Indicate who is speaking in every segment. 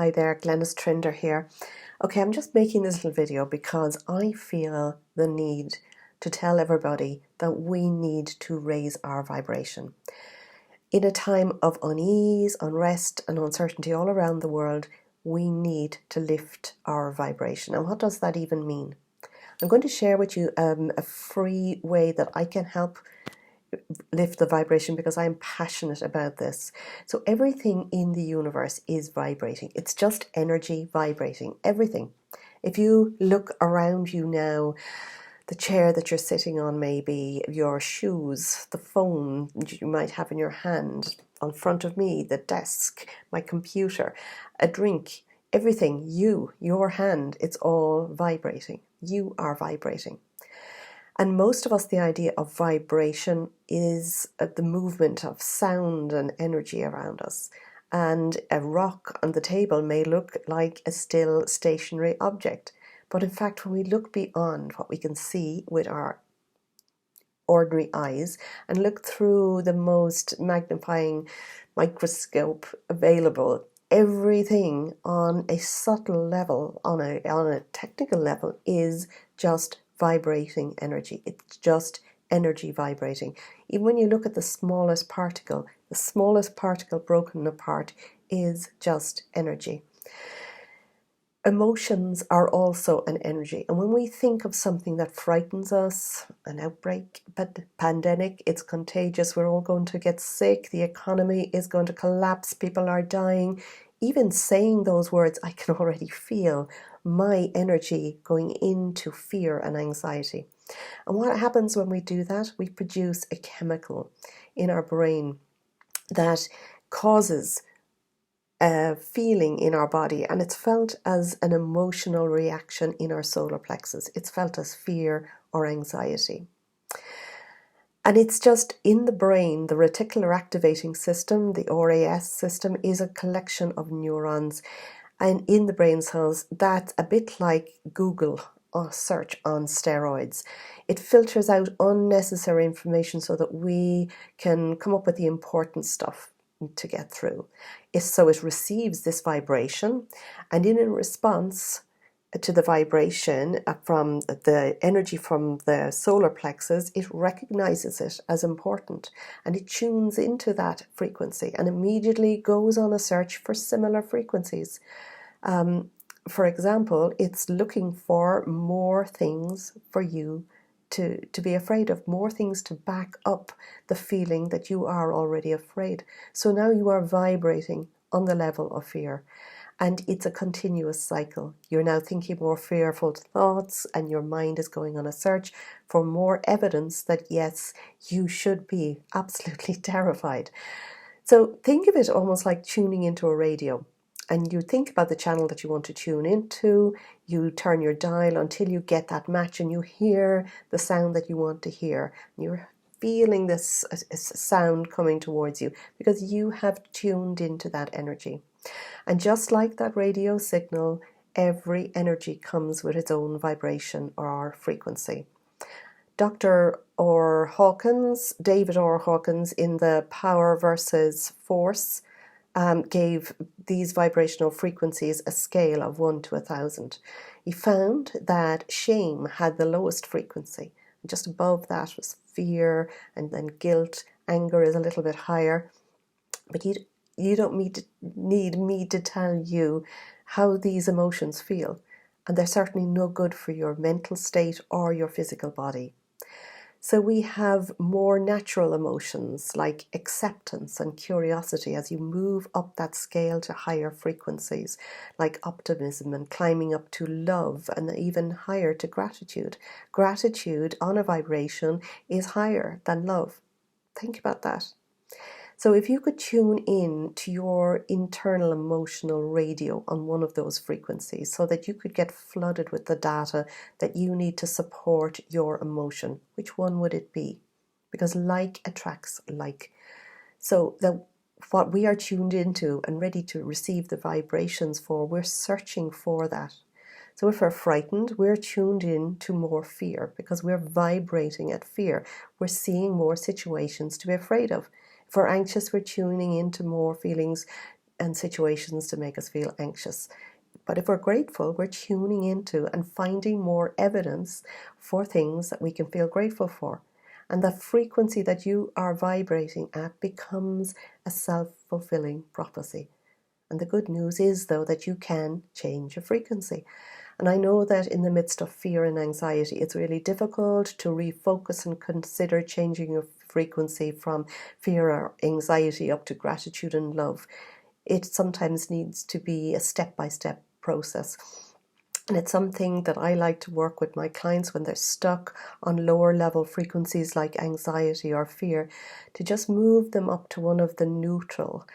Speaker 1: Hi there, Glenys Trinder here. Okay, I'm just making this little video because I feel the need to tell everybody that we need to raise our vibration. In a time of unease, unrest and uncertainty all around the world, we need to lift our vibration. And what does that even mean? I'm going to share with you a free way that I can help lift the vibration because I'm passionate about this. So everything in the universe is vibrating. It's just energy vibrating, everything. If you look around you now, the chair that you're sitting on, maybe your shoes, the phone you might have in your hand, on front of me, the desk, my computer, a drink, everything, your hand, it's all vibrating. You are vibrating. And most of us, the idea of vibration is the movement of sound and energy around us. And a rock on the table may look like a still stationary object. But in fact, when we look beyond what we can see with our ordinary eyes and look through the most magnifying microscope available, everything on a subtle level, on a technical level, is just vibrating energy. It's just energy vibrating. Even when you look at the smallest particle broken apart is just energy. Emotions are also an energy, and when we think of something that frightens us, an outbreak, but pandemic, it's contagious, we're all going to get sick, the economy is going to collapse, people are dying, even saying those words, I can already feel my energy going into fear and anxiety. And what happens when we do that? We produce a chemical in our brain that causes a feeling in our body, and it's felt as an emotional reaction in our solar plexus. It's felt as fear or anxiety. And it's just in the brain, the reticular activating system, the RAS system, is a collection of neurons. And in the brain cells, that's a bit like Google or search on steroids. It filters out unnecessary information so that we can come up with the important stuff to get through. So it receives this vibration, and in a response to the vibration from the energy from the solar plexus, it recognizes it as important and it tunes into that frequency and immediately goes on a search for similar frequencies. For example, it's looking for more things for you to be afraid of, more things to back up the feeling that you are already afraid. So now you are vibrating on the level of fear, and it's a continuous cycle. You're now thinking more fearful thoughts, and your mind is going on a search for more evidence that yes, you should be absolutely terrified. So think of it almost like tuning into a radio. And you think about the channel that you want to tune into, you turn your dial until you get that match and you hear the sound that you want to hear. You're feeling this sound coming towards you because you have tuned into that energy. And just like that radio signal, every energy comes with its own vibration or frequency. David R. Hawkins, in the Power versus Force, gave these vibrational frequencies a scale of 1 to 1,000. He found that shame had the lowest frequency. Just above that was fear, and then guilt. Anger is a little bit higher. But you don't need me to tell you how these emotions feel. And they're certainly no good for your mental state or your physical body. So we have more natural emotions like acceptance and curiosity as you move up that scale to higher frequencies, like optimism and climbing up to love, and even higher to gratitude. Gratitude on a vibration is higher than love. Think about that. So if you could tune in to your internal emotional radio on one of those frequencies so that you could get flooded with the data that you need to support your emotion, which one would it be? Because like attracts like. So what we are tuned into and ready to receive the vibrations for, we're searching for that. So if we're frightened, we're tuned in to more fear because we're vibrating at fear. We're seeing more situations to be afraid of. If we're anxious, we're tuning into more feelings and situations to make us feel anxious. But if we're grateful, we're tuning into and finding more evidence for things that we can feel grateful for. And the frequency that you are vibrating at becomes a self-fulfilling prophecy. And the good news is, though, that you can change your frequency. And I know that in the midst of fear and anxiety, it's really difficult to refocus and consider changing your frequency from fear or anxiety up to gratitude and love. It sometimes needs to be a step-by-step process. And it's something that I like to work with my clients when they're stuck on lower level frequencies like anxiety or fear, to just move them up to one of the neutral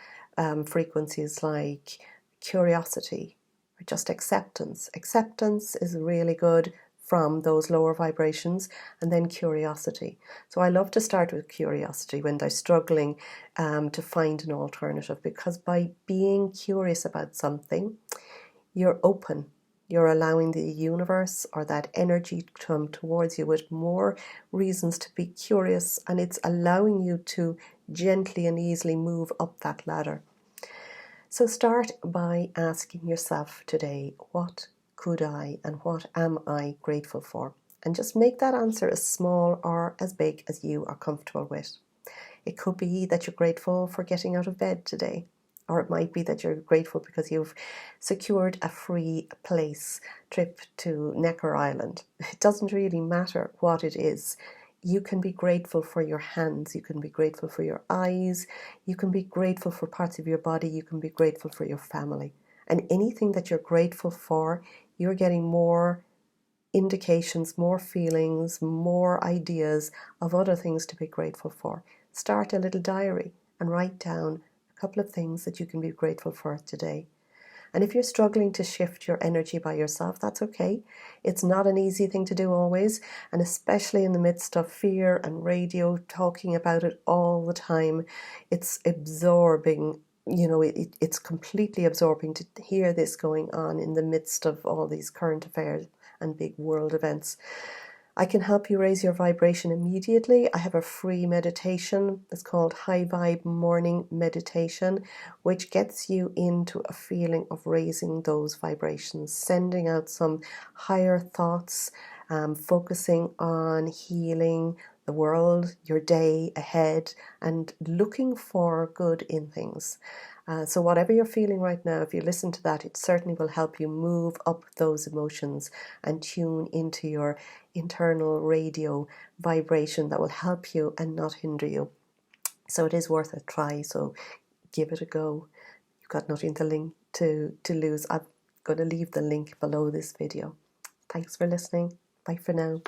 Speaker 1: frequencies like curiosity or just acceptance. Acceptance is really good from those lower vibrations, and then curiosity. So I love to start with curiosity when they're struggling to find an alternative, because by being curious about something, you're open. You're allowing the universe or that energy to come towards you with more reasons to be curious, and it's allowing you to gently and easily move up that ladder. So start by asking yourself today, what could I and what am I grateful for? And just make that answer as small or as big as you are comfortable with. It could be that you're grateful for getting out of bed today. Or it might be that you're grateful because you've secured a free place trip to Necker Island. It doesn't really matter what it is. You can be grateful for your hands. You can be grateful for your eyes. You can be grateful for parts of your body. You can be grateful for your family. And anything that you're grateful for, you're getting more indications, more feelings, more ideas of other things to be grateful for. Start a little diary and write down a couple of things that you can be grateful for today. And if you're struggling to shift your energy by yourself, that's okay. It's not an easy thing to do always, and especially in the midst of fear and radio talking about it all the time, it's absorbing. It's completely absorbing to hear this going on in the midst of all these current affairs and big world events. I can help you raise your vibration immediately. I have a free meditation. It's called High Vibe Morning Meditation, which gets you into a feeling of raising those vibrations, sending out some higher thoughts, focusing on healing the world, your day ahead, and looking for good in things. So whatever you're feeling right now, if you listen to that, it certainly will help you move up those emotions and tune into your internal radio vibration that will help you and not hinder you. So it is worth a try, so give it a go. You've got nothing to lose. I'm going to leave the link below this video. Thanks for listening. Bye for now.